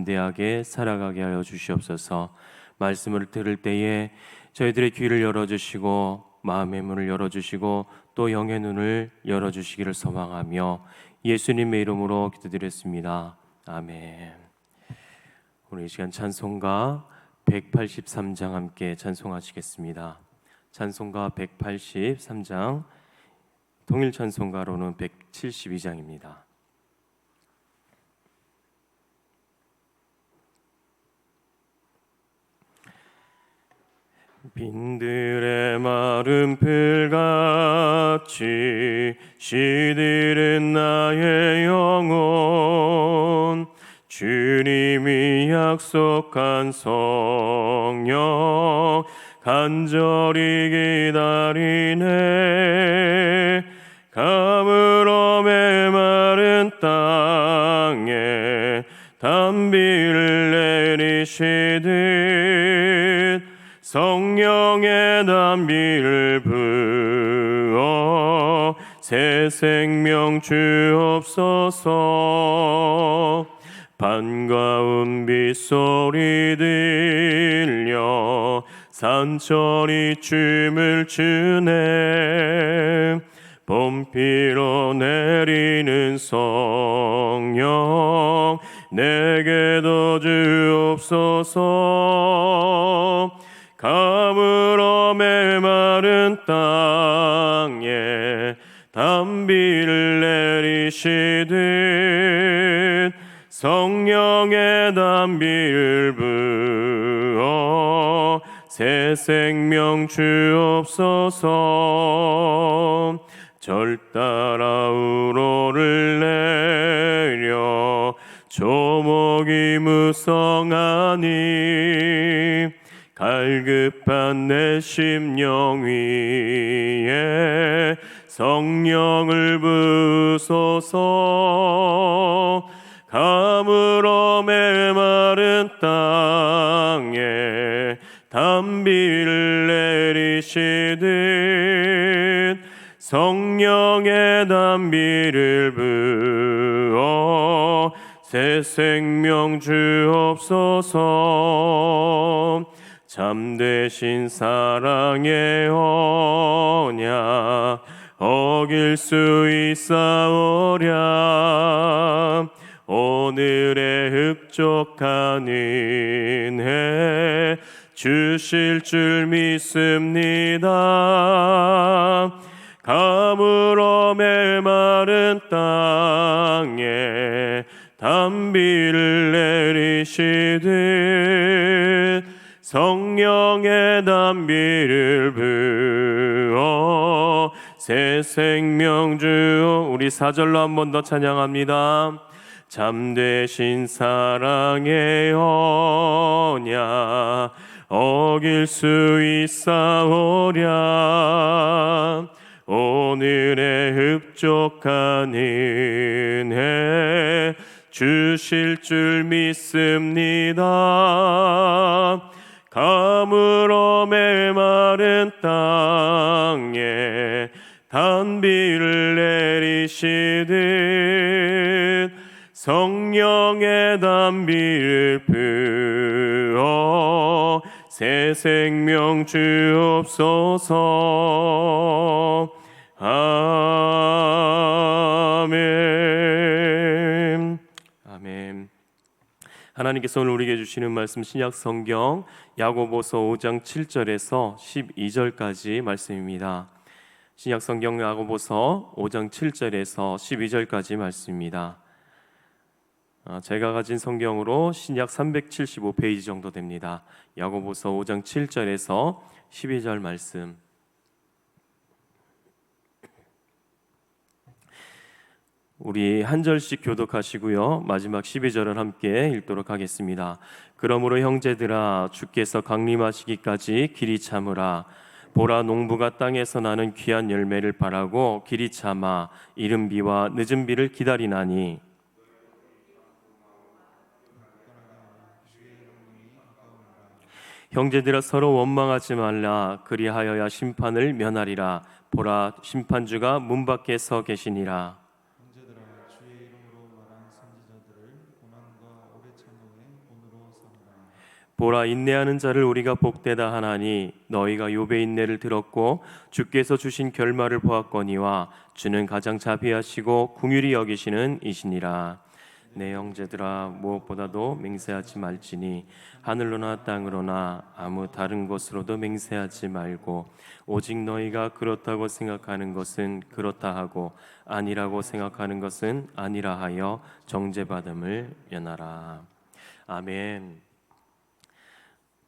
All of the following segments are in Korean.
담대하게 살아가게 하여 주시옵소서. 말씀을 들을 때에 저희들의 귀를 열어주시고 마음의 문을 열어주시고 또 영의 눈을 열어주시기를 소망하며 예수님의 이름으로 기도드렸습니다. 아멘. 오늘 이 시간 찬송가 183장 함께 찬송하시겠습니다. 찬송가 183장, 동일 찬송가로는 172장입니다. 빈들의 마른 풀같이 시들은 나의 영혼, 주님이 약속한 성령 간절히 기다리네. 가물어 메마른 땅에 단비를 내리시듯 성령의 단비를 부어 새 생명 주옵소서. 반가운 빗소리 들려 산천이 춤을 추네. 봄비로 내리는 성령 내게도 주옵소서. 가물어 메마른 땅에 단비를 내리시듯 성령의 단비를 부어 새 생명 주옵소서. 절 따라 우로를 내려 조목이 무성하니 갈급한 내 심령 위에 성령을 부소서. 가물어 메마른 땅에 단비를 내리시듯 성령의 단비를 부어 새 생명 주옵소서. 참되신 사랑의 언약 어길 수 있사오랴. 오늘의 흡족한 은혜 주실 줄 믿습니다. 가물어 메마른 땅에 단비를 내리시듯 성령의 단비를 부어 새 생명 주. 우리 4절로 한 번 더 찬양합니다. 참되신 사랑의 언약 어길 수 있사오랴. 오늘의 흡족한 은혜 주실 줄 믿습니다. 가물어 메마른 땅에 단비를 내리시듯 성령의 단비를 부어 새 생명 주옵소서. 아멘. 아멘. 하나님께서 오늘 우리에게 주시는 말씀 신약 성경 야고보서 5장 7절에서 12절까지 말씀입니다. 신약 성경 야고보서 5장 7절에서 12절까지 말씀입니다. 제가 가진 성경으로 신약 375페이지 정도 됩니다. 야고보서 5장 7절에서 12절 말씀. 우리 한 절씩 교독하시고요. 마지막 12절을 함께 읽도록 하겠습니다. 그러므로 형제들아 주께서 강림하시기까지 길이 참으라. 보라 농부가 땅에서 나는 귀한 열매를 바라고 길이 참아 이른 비와 늦은 비를 기다리나니 형제들아 서로 원망하지 말라. 그리하여야 심판을 면하리라. 보라 심판주가 문 밖에 서 계시니라. 형제들아 주의 이름으로 말한 선지자들을 고난과 오래 참음에 보라, 인내하는 자를 우리가 복되다 하나니 너희가 욥의 인내를 들었고 주께서 주신 결말을 보았거니와 주는 가장 자비하시고 긍휼히 여기시는 이시니라. 내 형제들아, 무엇보다도 맹세하지 말지니 하늘로나 땅으로나 아무 다른 곳으로도 맹세하지 말고 오직 너희가 그렇다고 생각하는 것은 그렇다 하고 아니라고 생각하는 것은 아니라 하여 정죄받음을 면하라. 아멘.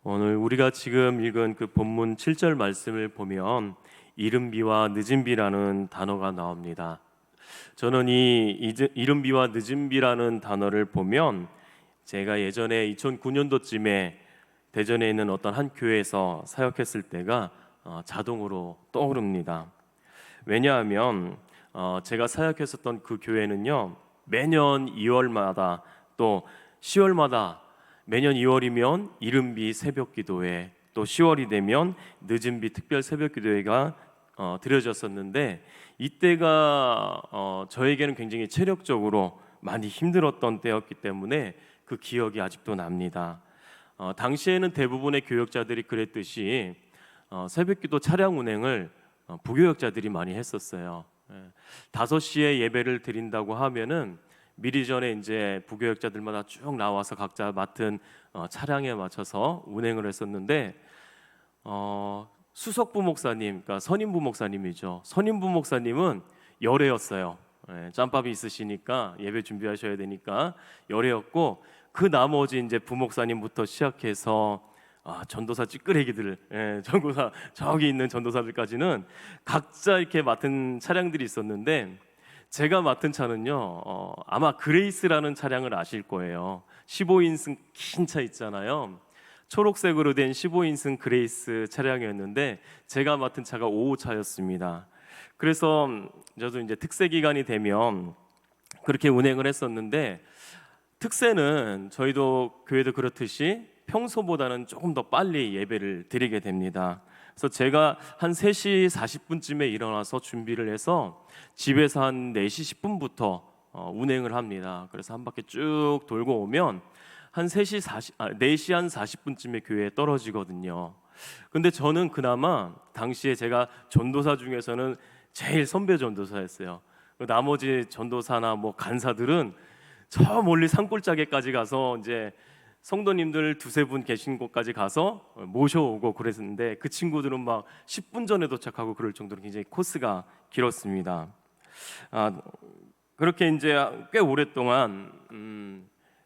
오늘 우리가 지금 읽은 그 본문 7절 말씀을 보면 이른비와 늦은비라는 단어가 나옵니다. 저는 이 이른비와 늦은비라는 단어를 보면 제가 예전에 2009년도쯤에 대전에 있는 어떤 한 교회에서 사역했을 때가 자동으로 떠오릅니다. 왜냐하면 제가 사역했었던 그 교회는요, 매년 2월마다 또 10월마다 매년 2월이면 이른비 새벽기도회, 또 10월이 되면 늦은비 특별 새벽기도회가 드려졌었는데 이때가 저에게는 굉장히 체력적으로 많이 힘들었던 때였기 때문에 그 기억이 아직도 납니다. 당시에는 대부분의 교역자들이 그랬듯이 새벽기도 차량 운행을 부교역자들이 많이 했었어요. 5시에 예배를 드린다고 하면은 미리 전에 이제 부교역자들마다 쭉 나와서 각자 맡은 차량에 맞춰서 운행을 했었는데 수석부 목사님, 그러니까 선임부 목사님이죠. 선임부 목사님은 열애였어요. 짬밥이 있으시니까 예배 준비하셔야 되니까 열애였고 그 나머지 이제 부목사님부터 시작해서 전도사 찌끄레기들, 전도사 저기 있는 전도사들까지는 각자 이렇게 맡은 차량들이 있었는데 제가 맡은 차는요, 아마 그레이스라는 차량을 아실 거예요. 15인승 긴 차 있잖아요. 초록색으로 된 15인승 그레이스 차량이었는데 제가 맡은 차가 5호차였습니다. 그래서 저도 이제 특세 기간이 되면 그렇게 운행을 했었는데 특세는 저희도 교회도 그렇듯이 평소보다는 조금 더 빨리 예배를 드리게 됩니다. 그래서 제가 한 3시 40분쯤에 일어나서 준비를 해서 집에서 한 4시 10분부터 운행을 합니다. 그래서 한 바퀴 쭉 돌고 오면 한 4시 한 40분쯤에 교회에 떨어지거든요. 근데 저는 그나마 당시에 제가 전도사 중에서는 제일 선배 전도사였어요. 나머지 전도사나 뭐 간사들은 저 멀리 산골짜기까지 가서 이제 성도님들 2-3분 계신 곳까지 가서 모셔오고 그랬는데 그 친구들은 막 10분 전에 도착하고 그럴 정도로 굉장히 코스가 길었습니다. 그렇게 이제 꽤 오랫동안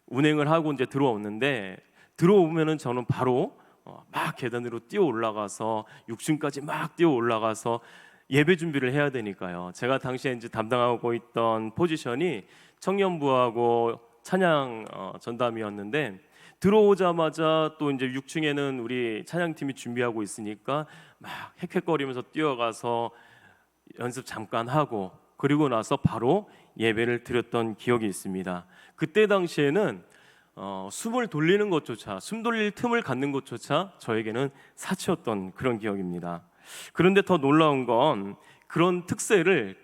운행을 하고 이제 들어오는데 들어오면은 저는 바로 막 계단으로 뛰어 올라가서 6층까지 막 뛰어 올라가서 예배 준비를 해야 되니까요. 제가 당시에 이제 담당하고 있던 포지션이 청년부하고 찬양 전담이었는데 들어오자마자 또 이제 6층에는 우리 찬양팀이 준비하고 있으니까 막 헥헥거리면서 뛰어가서 연습 잠깐 하고 그리고 나서 바로 예배를 드렸던 기억이 있습니다. 그때 당시에는 숨을 돌리는 것조차, 숨 돌릴 틈을 갖는 것조차 저에게는 사치였던 그런 기억입니다. 그런데 더 놀라운 건 그런 특세를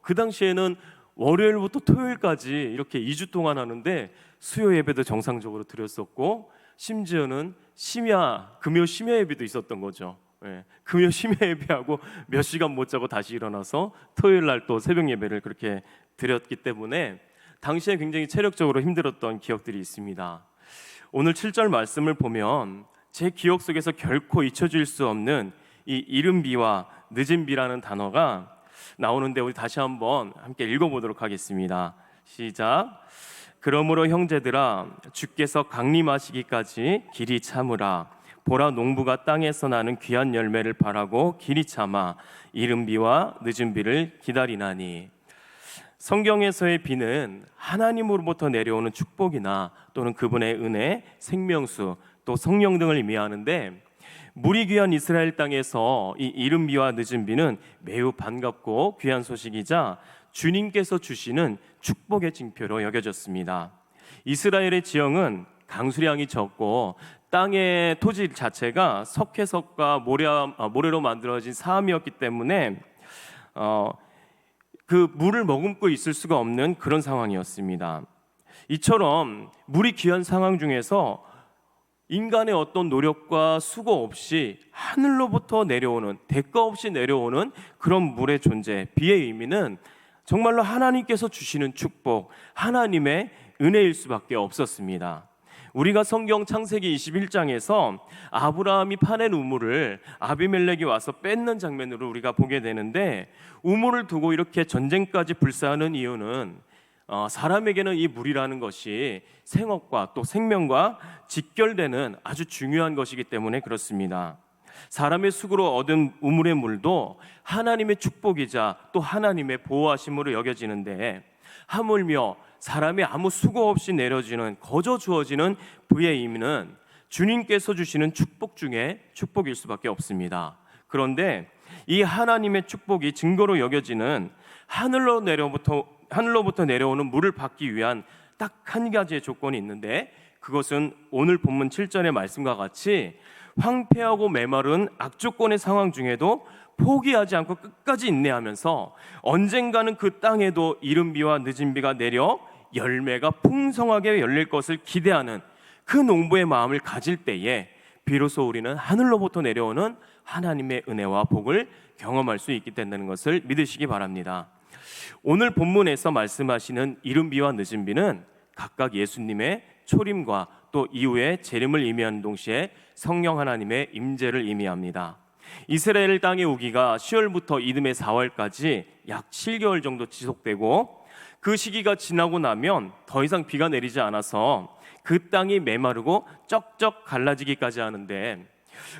그 당시에는 월요일부터 토요일까지 이렇게 2주 동안 하는데 수요 예배도 정상적으로 드렸었고 심지어는 금요 심야 예배도 있었던 거죠. 금요 심야 예배하고 몇 시간 못 자고 다시 일어나서 토요일 날 또 새벽 예배를 그렇게 드렸기 때문에 당시에 굉장히 체력적으로 힘들었던 기억들이 있습니다. 오늘 7절 말씀을 보면 제 기억 속에서 결코 잊혀질 수 없는 이 이른비와 늦은비라는 단어가 나오는데 우리 다시 한번 함께 읽어보도록 하겠습니다. 시작. 그러므로 형제들아, 주께서 강림하시기까지 길이 참으라. 보라, 농부가 땅에서 나는 귀한 열매를 바라고 길이 참아 이른비와 늦은비를 기다리나니. 성경에서의 비는 하나님으로부터 내려오는 축복이나 또는 그분의 은혜, 생명수, 또 성령 등을 의미하는데 물이 귀한 이스라엘 땅에서 이 이른비와 늦은비는 매우 반갑고 귀한 소식이자 주님께서 주시는 축복의 징표로 여겨졌습니다. 이스라엘의 지형은 강수량이 적고 땅의 토지 자체가 석회석과 모래로 만들어진 사암이었기 때문에 그 물을 머금고 있을 수가 없는 그런 상황이었습니다. 이처럼 물이 귀한 상황 중에서 인간의 어떤 노력과 수고 없이 하늘로부터 내려오는, 대가 없이 내려오는 그런 물의 존재, 비의 의미는 정말로 하나님께서 주시는 축복, 하나님의 은혜일 수밖에 없었습니다. 우리가 성경 창세기 21장에서 아브라함이 파낸 우물을 아비멜렉이 와서 뺏는 장면으로 우리가 보게 되는데, 우물을 두고 이렇게 전쟁까지 불사하는 이유는 사람에게는 이 물이라는 것이 생업과 또 생명과 직결되는 아주 중요한 것이기 때문에 그렇습니다. 사람의 수고로 얻은 우물의 물도 하나님의 축복이자 또 하나님의 보호하심으로 여겨지는데, 하물며 사람이 아무 수고 없이 내려지는, 거저 주어지는 부의 의미는 주님께서 주시는 축복 중에 축복일 수밖에 없습니다. 그런데 이 하나님의 축복이 증거로 여겨지는 하늘로부터 내려오는 물을 받기 위한 딱 한 가지의 조건이 있는데, 그것은 오늘 본문 7절의 말씀과 같이 황폐하고 메마른 악조건의 상황 중에도 포기하지 않고 끝까지 인내하면서 언젠가는 그 땅에도 이른 비와 늦은 비가 내려 열매가 풍성하게 열릴 것을 기대하는 그 농부의 마음을 가질 때에 비로소 우리는 하늘로부터 내려오는 하나님의 은혜와 복을 경험할 수 있게 된다는 것을 믿으시기 바랍니다. 오늘 본문에서 말씀하시는 이른 비와 늦은 비는 각각 예수님의 초림과 또 이후의 재림을 의미하는 동시에 성령 하나님의 임재를 의미합니다. 이스라엘 땅의 우기가 10월부터 이듬해 4월까지 약 7개월 정도 지속되고, 그 시기가 지나고 나면 더 이상 비가 내리지 않아서 그 땅이 메마르고 쩍쩍 갈라지기까지 하는데,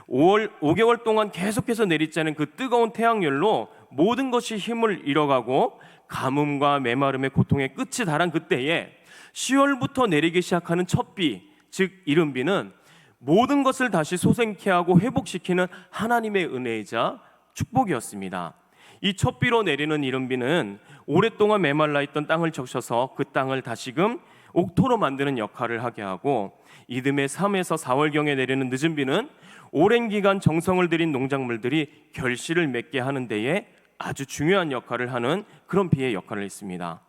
5개월 동안 계속해서 내리쬐는 그 뜨거운 태양열로 모든 것이 힘을 잃어가고 가뭄과 메마름의 고통의 끝이 달한 그때에 10월부터 내리기 시작하는 첫 비, 즉 이른 비는 모든 것을 다시 소생케 하고 회복시키는 하나님의 은혜이자 축복이었습니다. 이 첫 비로 내리는 이른 비는 오랫동안 메말라 있던 땅을 적셔서 그 땅을 다시금 옥토로 만드는 역할을 하게 하고, 이듬해 3에서 4월경에 내리는 늦은 비는 오랜 기간 정성을 들인 농작물들이 결실을 맺게 하는 데에 아주 중요한 역할을 하는 그런 비의 역할을 했습니다.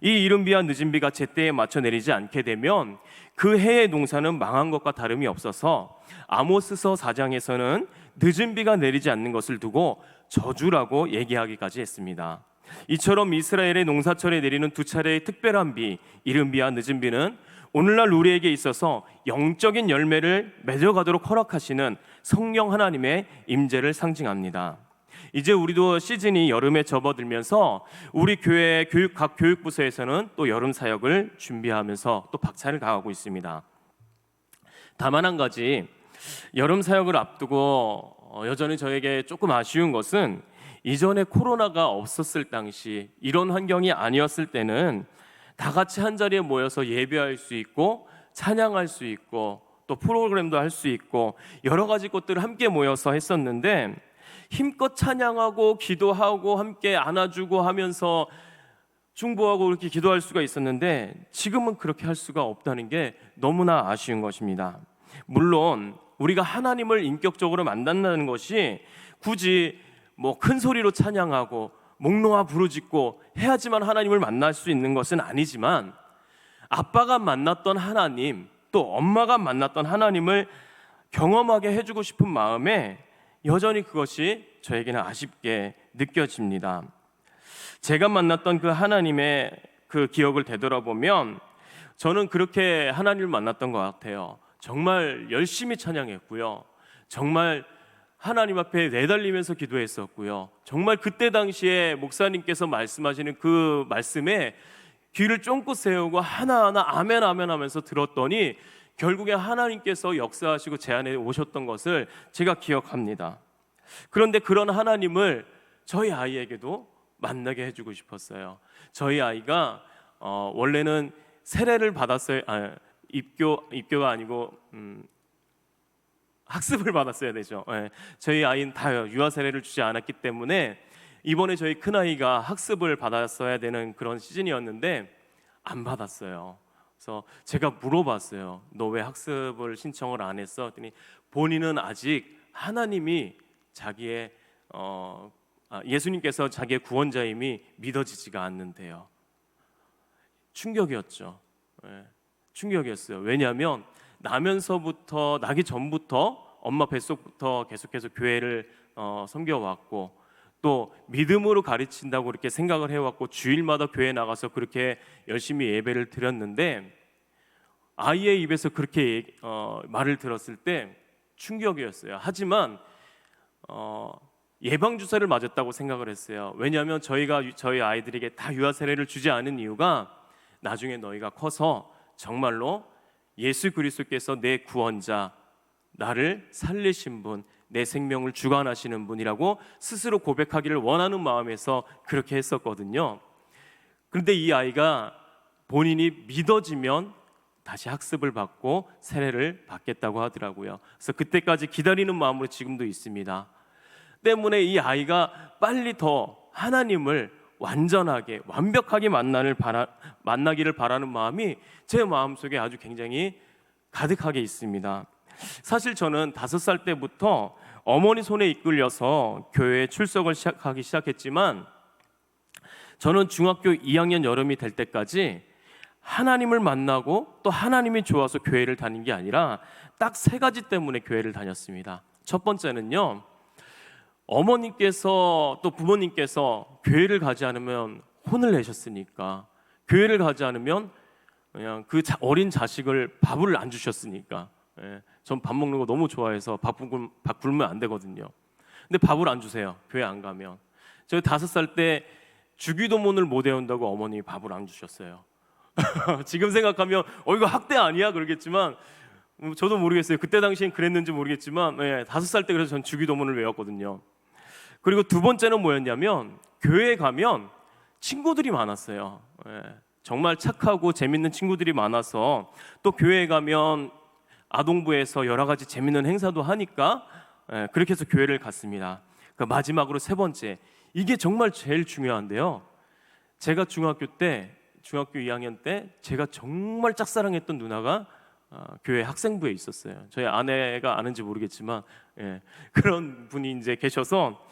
이 이른 비와 늦은 비가 제때에 맞춰 내리지 않게 되면 그 해의 농사는 망한 것과 다름이 없어서 아모스서 4장에서는 늦은 비가 내리지 않는 것을 두고 저주라고 얘기하기까지 했습니다. 이처럼 이스라엘의 농사철에 내리는 두 차례의 특별한 비, 이른 비와 늦은 비는 오늘날 우리에게 있어서 영적인 열매를 맺어가도록 허락하시는 성령 하나님의 임재를 상징합니다. 이제 우리도 시즌이 여름에 접어들면서 우리 교회 각 교육부서에서는 또 여름 사역을 준비하면서 또 박차를 가하고 있습니다. 다만 한 가지, 여름 사역을 앞두고 여전히 저에게 조금 아쉬운 것은, 이전에 코로나가 없었을 당시, 이런 환경이 아니었을 때는 다 같이 한 자리에 모여서 예배할 수 있고 찬양할 수 있고 또 프로그램도 할 수 있고 여러 가지 것들을 함께 모여서 했었는데, 힘껏 찬양하고 기도하고 함께 안아주고 하면서 중보하고 그렇게 기도할 수가 있었는데, 지금은 그렇게 할 수가 없다는 게 너무나 아쉬운 것입니다. 물론 우리가 하나님을 인격적으로 만난다는 것이 굳이 큰 소리로 찬양하고 목 놓아 부르짖고 해야지만 하나님을 만날 수 있는 것은 아니지만, 아빠가 만났던 하나님, 또 엄마가 만났던 하나님을 경험하게 해주고 싶은 마음에 여전히 그것이 저에게는 아쉽게 느껴집니다. 제가 만났던 그 하나님의 그 기억을 되돌아보면 저는 그렇게 하나님을 만났던 것 같아요. 정말 열심히 찬양했고요, 정말 하나님 앞에 내달리면서 기도했었고요, 정말 그때 당시에 목사님께서 말씀하시는 그 말씀에 귀를 쫑긋 세우고 하나하나 아멘 아멘 하면서 들었더니 결국에 하나님께서 역사하시고 제 안에 오셨던 것을 제가 기억합니다. 그런데 그런 하나님을 저희 아이에게도 만나게 해주고 싶었어요. 저희 아이가 원래는 세례를 받았어요. 입교가 아니고 학습을 받았어야 되죠. 저희 아이는 다 유아 세례를 주지 않았기 때문에 이번에 저희 큰아이가 학습을 받았어야 되는 그런 시즌이었는데 안 받았어요. 그래서 제가 물어봤어요. 너 왜 학습을 신청을 안 했어? 했더니 본인은 아직 하나님이 자기의 예수님께서 자기의 구원자임이 믿어지지가 않는데요. 충격이었죠. 충격이었어요. 왜냐하면 나기 전부터 엄마 뱃속부터 계속해서 교회를 섬겨왔고, 또 믿음으로 가르친다고 그렇게 생각을 해왔고, 주일마다 교회 나가서 그렇게 열심히 예배를 드렸는데, 아이의 입에서 그렇게 말을 들었을 때 충격이었어요. 하지만 예방주사를 맞았다고 생각을 했어요. 왜냐하면 저희 아이들에게 다 유아 세례를 주지 않은 이유가, 나중에 너희가 커서 정말로 예수 그리스도께서 내 구원자, 나를 살리신 분, 내 생명을 주관하시는 분이라고 스스로 고백하기를 원하는 마음에서 그렇게 했었거든요. 그런데 이 아이가 본인이 믿어지면 다시 학습을 받고 세례를 받겠다고 하더라고요. 그래서 그때까지 기다리는 마음으로 지금도 있습니다. 때문에 이 아이가 빨리 더 하나님을 완전하게 완벽하게 만나기를 바라는 마음이 제 마음속에 아주 굉장히 가득하게 있습니다. 사실 저는 5살 때부터 어머니 손에 이끌려서 교회에 출석을 하기 시작했지만, 저는 중학교 2학년 여름이 될 때까지 하나님을 만나고 또 하나님이 좋아서 교회를 다닌 게 아니라 딱 3가지 때문에 교회를 다녔습니다. 첫 번째는요, 어머님께서 또 부모님께서 교회를 가지 않으면 혼을 내셨으니까, 교회를 가지 않으면 그냥 그 어린 자식을 밥을 안 주셨으니까. 전 밥 먹는 거 너무 좋아해서 밥 굶으면 안 되거든요. 근데 밥을 안 주세요, 교회 안 가면. 저희 5살 때 주기도문을 못 외운다고 어머님이 밥을 안 주셨어요. 지금 생각하면 이거 학대 아니야 그러겠지만, 저도 모르겠어요. 그때 당시엔 그랬는지 모르겠지만 5살 때 그래서 전 주기도문을 외웠거든요. 그리고 두 번째는 뭐였냐면, 교회에 가면 친구들이 많았어요. 정말 착하고 재밌는 친구들이 많아서, 또 교회에 가면 아동부에서 여러 가지 재밌는 행사도 하니까 그렇게 해서 교회를 갔습니다. 마지막으로 3번째, 이게 정말 제일 중요한데요. 제가 중학교 2학년 때 제가 정말 짝사랑했던 누나가 교회 학생부에 있었어요. 저희 아내가 아는지 모르겠지만 그런 분이 이제 계셔서,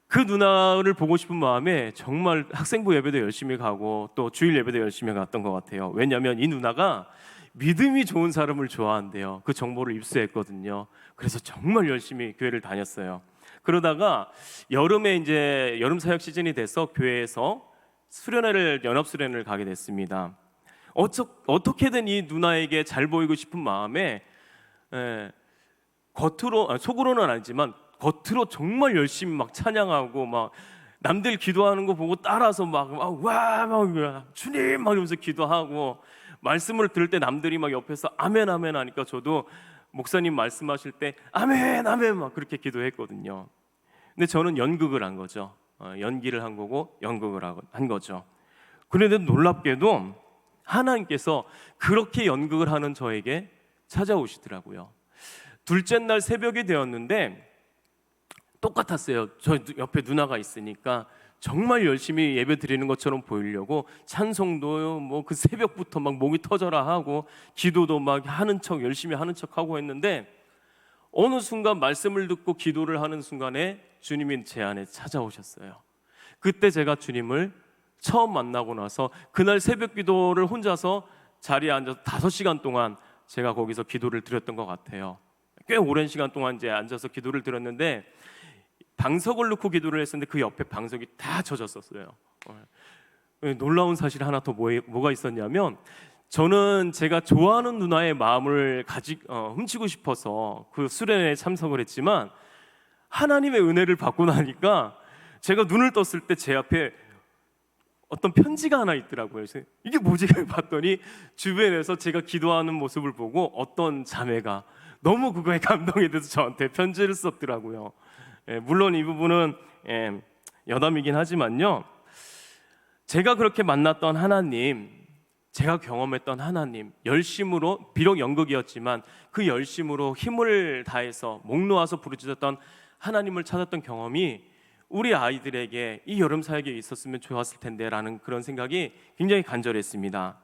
그 누나를 보고 싶은 마음에 정말 학생부 예배도 열심히 가고 또 주일 예배도 열심히 갔던 것 같아요. 왜냐하면 이 누나가 믿음이 좋은 사람을 좋아한대요. 그 정보를 입수했거든요. 그래서 정말 열심히 교회를 다녔어요. 그러다가 여름에 이제 여름 사역 시즌이 돼서 교회에서 연합 수련회를 가게 됐습니다. 어떻게든 이 누나에게 잘 보이고 싶은 마음에 속으로는 아니지만 겉으로 정말 열심히 막 찬양하고, 막 남들 기도하는 거 보고 따라서 막 주님 막 이러면서 기도하고, 말씀을 들을 때 남들이 막 옆에서 아멘 아멘 하니까 저도 목사님 말씀하실 때 아멘 아멘 막 그렇게 기도했거든요. 근데 저는 연극을 한 거죠. 연기를 한 거고 연극을 한 거죠. 그런데 놀랍게도 하나님께서 그렇게 연극을 하는 저에게 찾아오시더라고요. 둘째 날 새벽이 되었는데 똑같았어요. 저 옆에 누나가 있으니까 정말 열심히 예배 드리는 것처럼 보이려고 찬송도 뭐 그 새벽부터 막 목이 터져라 하고, 기도도 막 열심히 하는 척 하고 했는데, 어느 순간 말씀을 듣고 기도를 하는 순간에 주님이 제 안에 찾아오셨어요. 그때 제가 주님을 처음 만나고 나서 그날 새벽 기도를 혼자서 자리에 앉아서 5시간 동안 제가 거기서 기도를 드렸던 것 같아요. 꽤 오랜 시간 동안 이제 앉아서 기도를 드렸는데, 방석을 놓고 기도를 했었는데 그 옆에 방석이 다 젖었었어요. 놀라운 사실 하나 더 뭐가 있었냐면, 저는 제가 좋아하는 누나의 마음을 훔치고 싶어서 그 수련회에 참석을 했지만, 하나님의 은혜를 받고 나니까 제가 눈을 떴을 때 제 앞에 어떤 편지가 하나 있더라고요. 이게 뭐지? 봤더니 주변에서 제가 기도하는 모습을 보고 어떤 자매가 너무 그거에 감동이 돼서 저한테 편지를 썼더라고요. 물론 이 부분은 여담이긴 하지만요, 제가 그렇게 만났던 하나님, 제가 경험했던 하나님, 열심으로, 비록 연극이었지만 그 열심으로 힘을 다해서 목 놓아서 부르짖었던 하나님을 찾았던 경험이 우리 아이들에게 이 여름 사역에 있었으면 좋았을 텐데 라는 그런 생각이 굉장히 간절했습니다.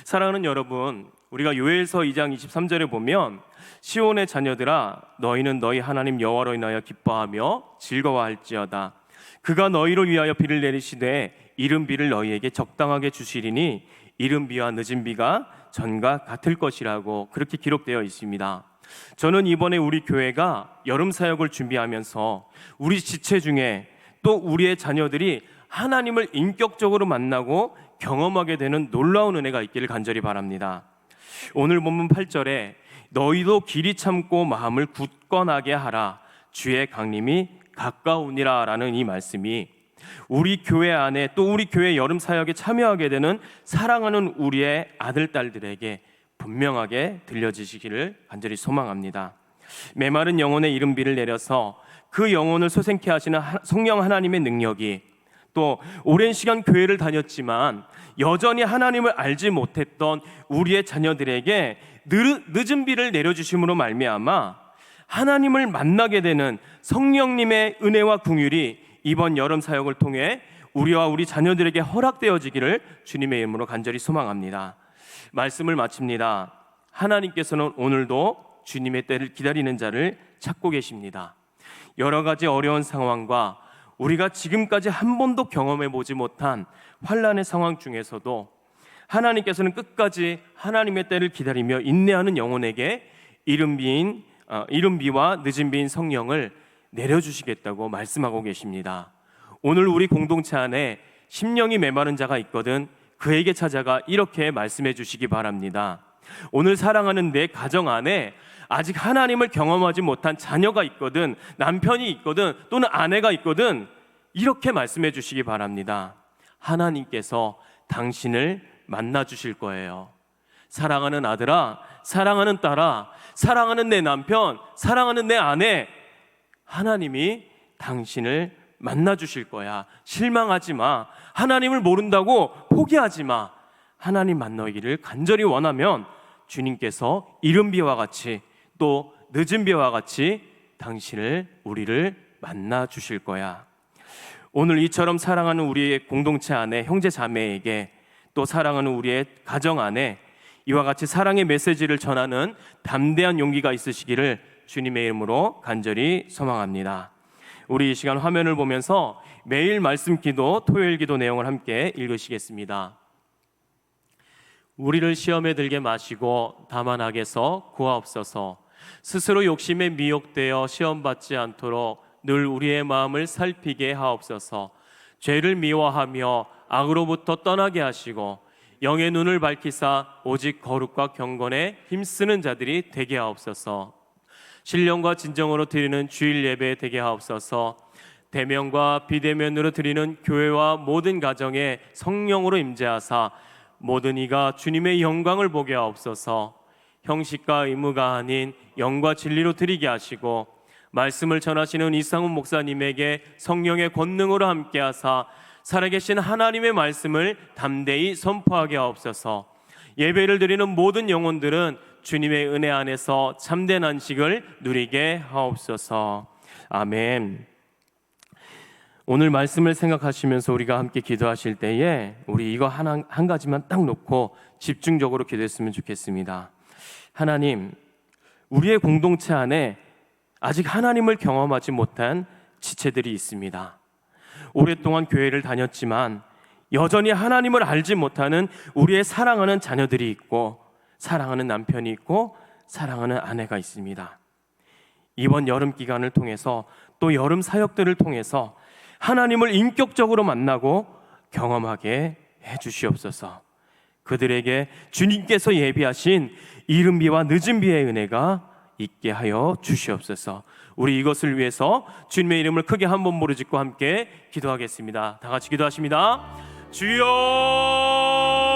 사랑하는 여러분, 우리가 요엘서 2장 23절에 보면, 시온의 자녀들아 너희는 너희 하나님 여호와로 인하여 기뻐하며 즐거워할지어다. 그가 너희를 위하여 비를 내리시되 이른 비를 너희에게 적당하게 주시리니 이른 비와 늦은 비가 전과 같을 것이라고 그렇게 기록되어 있습니다. 저는 이번에 우리 교회가 여름 사역을 준비하면서 우리 지체 중에 또 우리의 자녀들이 하나님을 인격적으로 만나고 경험하게 되는 놀라운 은혜가 있기를 간절히 바랍니다. 오늘 본문 8절에 너희도 길이 참고 마음을 굳건하게 하라 주의 강림이 가까우니라 라는 이 말씀이 우리 교회 안에 또 우리 교회 여름 사역에 참여하게 되는 사랑하는 우리의 아들, 딸들에게 분명하게 들려지시기를 간절히 소망합니다. 메마른 영혼의 이른비를 내려서 그 영혼을 소생케 하시는 성령 하나님의 능력이 또 오랜 시간 교회를 다녔지만 여전히 하나님을 알지 못했던 우리의 자녀들에게 늦은 비를 내려주심으로 말미암아 하나님을 만나게 되는 성령님의 은혜와 긍휼이 이번 여름 사역을 통해 우리와 우리 자녀들에게 허락되어지기를 주님의 이름으로 간절히 소망합니다. 말씀을 마칩니다. 하나님께서는 오늘도 주님의 때를 기다리는 자를 찾고 계십니다. 여러 가지 어려운 상황과 우리가 지금까지 한 번도 경험해 보지 못한 환난의 상황 중에서도 하나님께서는 끝까지 하나님의 때를 기다리며 인내하는 영혼에게 이른비와 늦은 비인 성령을 내려주시겠다고 말씀하고 계십니다. 오늘 우리 공동체 안에 심령이 메마른 자가 있거든 그에게 찾아가 이렇게 말씀해 주시기 바랍니다. 오늘 사랑하는 내 가정 안에 아직 하나님을 경험하지 못한 자녀가 있거든, 남편이 있거든, 또는 아내가 있거든, 이렇게 말씀해 주시기 바랍니다. 하나님께서 당신을 만나 주실 거예요. 사랑하는 아들아, 사랑하는 딸아, 사랑하는 내 남편, 사랑하는 내 아내, 하나님이 당신을 만나 주실 거야. 실망하지 마. 하나님을 모른다고 포기하지 마. 하나님 만나기를 간절히 원하면 주님께서 이른 비와 같이 또 늦은 비와 같이 우리를 만나 주실 거야. 오늘 이처럼 사랑하는 우리의 공동체 안에 형제 자매에게 또 사랑하는 우리의 가정 안에 이와 같이 사랑의 메시지를 전하는 담대한 용기가 있으시기를 주님의 이름으로 간절히 소망합니다. 우리 이 시간 화면을 보면서 매일 말씀 기도, 토요일 기도 내용을 함께 읽으시겠습니다. 우리를 시험에 들게 마시고 다만 악에서 구하옵소서. 스스로 욕심에 미혹되어 시험받지 않도록 늘 우리의 마음을 살피게 하옵소서. 죄를 미워하며 악으로부터 떠나게 하시고 영의 눈을 밝히사 오직 거룩과 경건에 힘쓰는 자들이 되게 하옵소서. 신령과 진정으로 드리는 주일 예배 되게 하옵소서. 대면과 비대면으로 드리는 교회와 모든 가정에 성령으로 임재하사 모든 이가 주님의 영광을 보게 하옵소서. 형식과 의무가 아닌 영과 진리로 드리게 하시고 말씀을 전하시는 이상훈 목사님에게 성령의 권능으로 함께하사 살아계신 하나님의 말씀을 담대히 선포하게 하옵소서. 예배를 드리는 모든 영혼들은 주님의 은혜 안에서 참된 안식을 누리게 하옵소서. 아멘. 오늘 말씀을 생각하시면서 우리가 함께 기도하실 때에 우리 이거 한 가지만 딱 놓고 집중적으로 기도했으면 좋겠습니다. 하나님, 우리의 공동체 안에 아직 하나님을 경험하지 못한 지체들이 있습니다. 오랫동안 교회를 다녔지만 여전히 하나님을 알지 못하는 우리의 사랑하는 자녀들이 있고 사랑하는 남편이 있고 사랑하는 아내가 있습니다. 이번 여름 기간을 통해서 또 여름 사역들을 통해서 하나님을 인격적으로 만나고 경험하게 해주시옵소서. 그들에게 주님께서 예비하신 이른 비와 늦은 비의 은혜가 있게 하여 주시옵소서. 우리 이것을 위해서 주님의 이름을 크게 한번 부르짖고 함께 기도하겠습니다. 다 같이 기도하십니다. 주여